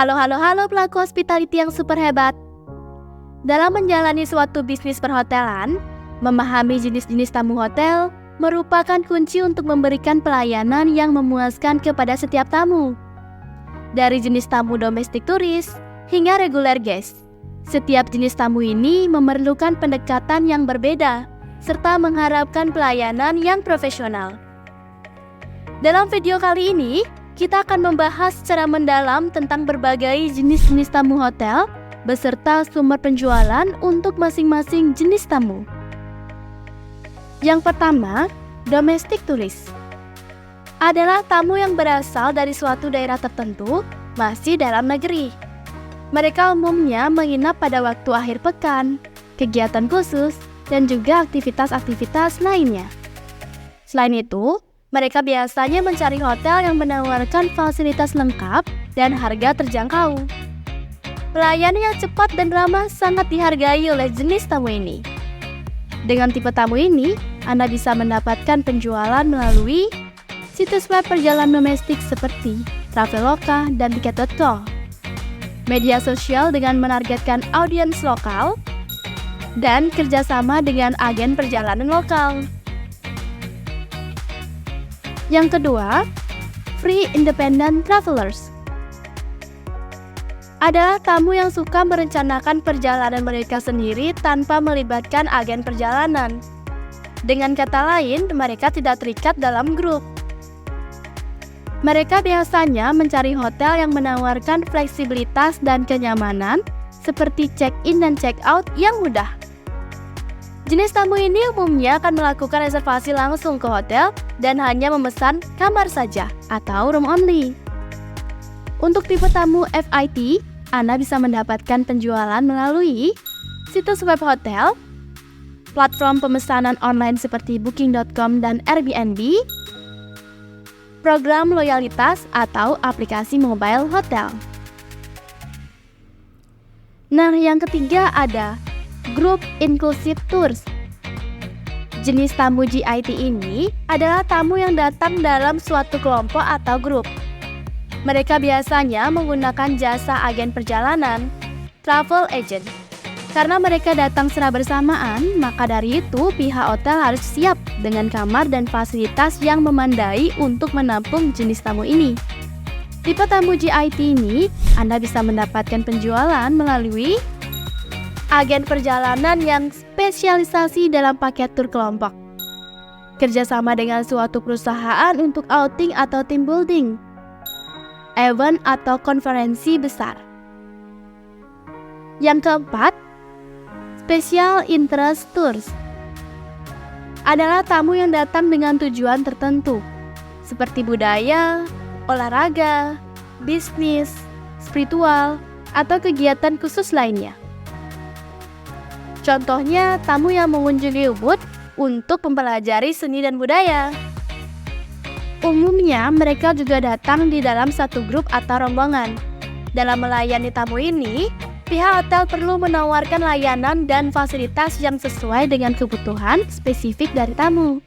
Halo pelaku hospitality yang super hebat. Dalam menjalani suatu bisnis perhotelan, memahami jenis-jenis tamu hotel merupakan kunci untuk memberikan pelayanan yang memuaskan kepada setiap tamu. Dari jenis tamu domestik turis hingga regular guest, setiap jenis tamu ini memerlukan pendekatan yang berbeda serta mengharapkan pelayanan yang profesional. Dalam video kali ini, kita akan membahas secara mendalam tentang berbagai jenis-jenis tamu hotel beserta sumber penjualan untuk masing-masing jenis tamu. Yang pertama, domestic tourist adalah tamu yang berasal dari suatu daerah tertentu masih dalam negeri. Mereka umumnya menginap pada waktu akhir pekan, kegiatan khusus, dan juga aktivitas-aktivitas lainnya. Selain itu, mereka biasanya mencari hotel yang menawarkan fasilitas lengkap dan harga terjangkau. Pelayanan yang cepat dan ramah sangat dihargai oleh jenis tamu ini. Dengan tipe tamu ini, Anda bisa mendapatkan penjualan melalui situs web perjalanan domestik seperti Traveloka dan Tiket.com, media sosial dengan menargetkan audiens lokal, dan kerjasama dengan agen perjalanan lokal. Yang kedua, free independent travelers adalah tamu yang suka merencanakan perjalanan mereka sendiri tanpa melibatkan agen perjalanan. Dengan kata lain, mereka tidak terikat dalam grup. Mereka biasanya mencari hotel yang menawarkan fleksibilitas dan kenyamanan seperti check-in dan check-out yang mudah. Jenis tamu ini umumnya akan melakukan reservasi langsung ke hotel dan hanya memesan kamar saja atau room only. Untuk tipe tamu FIT, Anda bisa mendapatkan penjualan melalui situs web hotel, platform pemesanan online seperti Booking.com dan Airbnb, program loyalitas atau aplikasi mobile hotel. Nah, yang ketiga ada Group Inclusive Tours. Jenis tamu GIT ini adalah tamu yang datang dalam suatu kelompok atau grup. Mereka biasanya menggunakan jasa agen perjalanan, travel agent. Karena mereka datang secara bersamaan, maka dari itu pihak hotel harus siap dengan kamar dan fasilitas yang memadai untuk menampung jenis tamu ini. Tipe tamu GIT ini, Anda bisa mendapatkan penjualan melalui agen perjalanan yang spesialisasi dalam paket tur kelompok, kerjasama dengan suatu perusahaan untuk outing atau team building, event atau konferensi besar. Yang keempat, special interest tours adalah tamu yang datang dengan tujuan tertentu, seperti budaya, olahraga, bisnis, spiritual, atau kegiatan khusus lainnya. Contohnya, tamu yang mengunjungi Ubud untuk mempelajari seni dan budaya. Umumnya, mereka juga datang di dalam satu grup atau rombongan. Dalam melayani tamu ini, pihak hotel perlu menawarkan layanan dan fasilitas yang sesuai dengan kebutuhan spesifik dari tamu.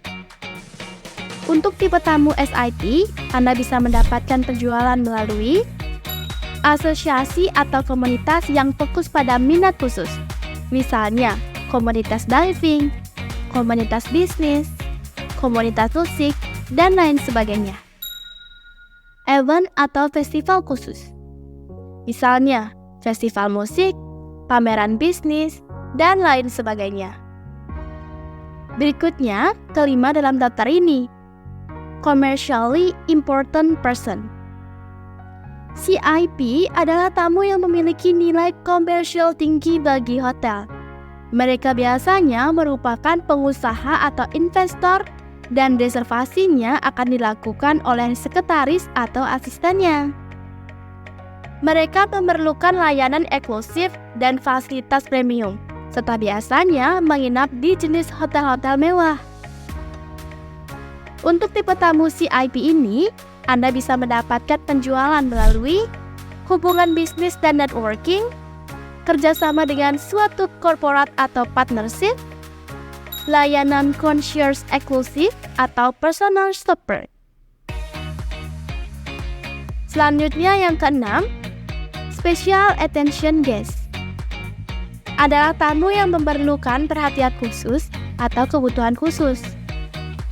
Untuk tipe tamu SIT, Anda bisa mendapatkan penjualan melalui asosiasi atau komunitas yang fokus pada minat khusus. Misalnya, komunitas diving, komunitas bisnis, komunitas musik, dan lain sebagainya. Event atau festival khusus. Misalnya, festival musik, pameran bisnis, dan lain sebagainya. Berikutnya, kelima dalam daftar ini, commercially important person. CIP adalah tamu yang memiliki nilai komersial tinggi bagi hotel. Mereka biasanya merupakan pengusaha atau investor dan reservasinya akan dilakukan oleh sekretaris atau asistennya. Mereka memerlukan layanan eksklusif dan fasilitas premium, serta biasanya menginap di jenis hotel-hotel mewah. Untuk tipe tamu CIP ini, Anda bisa mendapatkan penjualan melalui hubungan bisnis dan networking, kerjasama dengan suatu korporat atau partnership, layanan concierge eksklusif atau personal shopper. Selanjutnya yang keenam, Special attention guest adalah tamu yang memerlukan perhatian khusus atau kebutuhan khusus.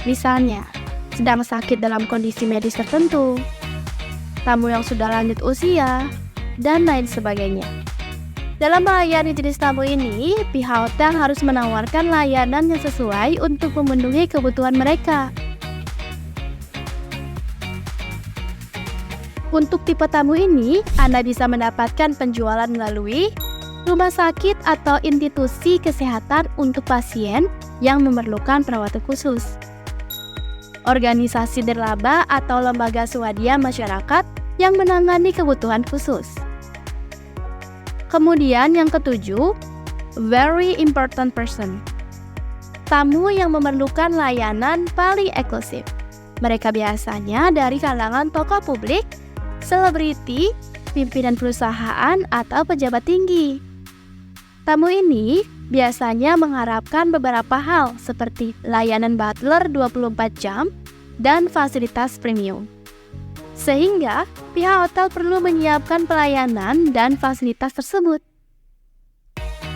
Misalnya, sedang sakit dalam kondisi medis tertentu, tamu yang sudah lanjut usia, dan lain sebagainya. Dalam melayani jenis tamu ini, pihak hotel harus menawarkan layanan yang sesuai untuk memenuhi kebutuhan mereka. Untuk tipe tamu ini, Anda bisa mendapatkan penjualan melalui rumah sakit atau institusi kesehatan untuk pasien yang memerlukan perawatan khusus, organisasi nirlaba atau lembaga swadaya masyarakat yang menangani kebutuhan khusus. Kemudian yang ketujuh, very important person. Tamu yang memerlukan layanan paling eksklusif. Mereka biasanya dari kalangan tokoh publik, selebriti, pimpinan perusahaan, atau pejabat tinggi. Tamu ini biasanya mengharapkan beberapa hal seperti layanan butler 24 jam dan fasilitas premium. Sehingga pihak hotel perlu menyiapkan pelayanan dan fasilitas tersebut.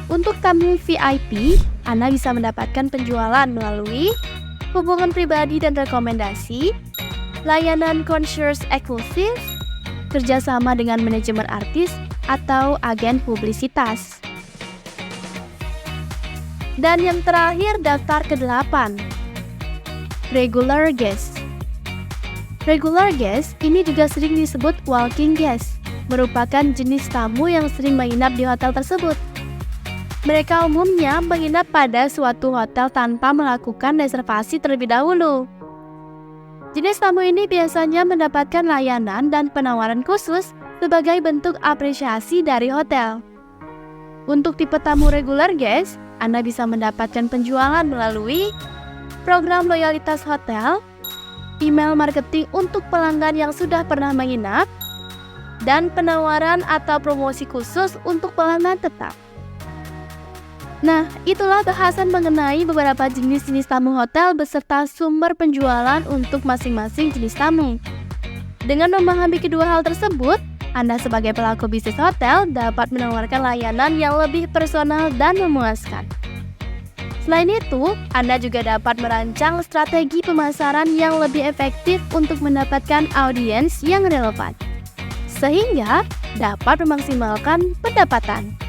Untuk tamu VIP, Anda bisa mendapatkan penjualan melalui hubungan pribadi dan rekomendasi, layanan concierge eksklusif, kerjasama dengan manajemen artis atau agen publisitas. Dan yang terakhir, daftar ke-8, regular guest. Regular guest ini juga sering disebut walking guest, merupakan jenis tamu yang sering menginap di hotel tersebut. Mereka umumnya menginap pada suatu hotel tanpa melakukan reservasi terlebih dahulu. Jenis tamu ini biasanya mendapatkan layanan dan penawaran khusus sebagai bentuk apresiasi dari hotel. Untuk tipe tamu regular guest, Anda bisa mendapatkan penjualan melalui program loyalitas hotel, email marketing untuk pelanggan yang sudah pernah menginap, dan penawaran atau promosi khusus untuk pelanggan tetap. Nah, itulah bahasan mengenai beberapa jenis-jenis tamu hotel beserta sumber penjualan untuk masing-masing jenis tamu. Dengan memahami kedua hal tersebut, Anda sebagai pelaku bisnis hotel dapat menawarkan layanan yang lebih personal dan memuaskan. Selain itu, Anda juga dapat merancang strategi pemasaran yang lebih efektif untuk mendapatkan audiens yang relevan, sehingga dapat memaksimalkan pendapatan.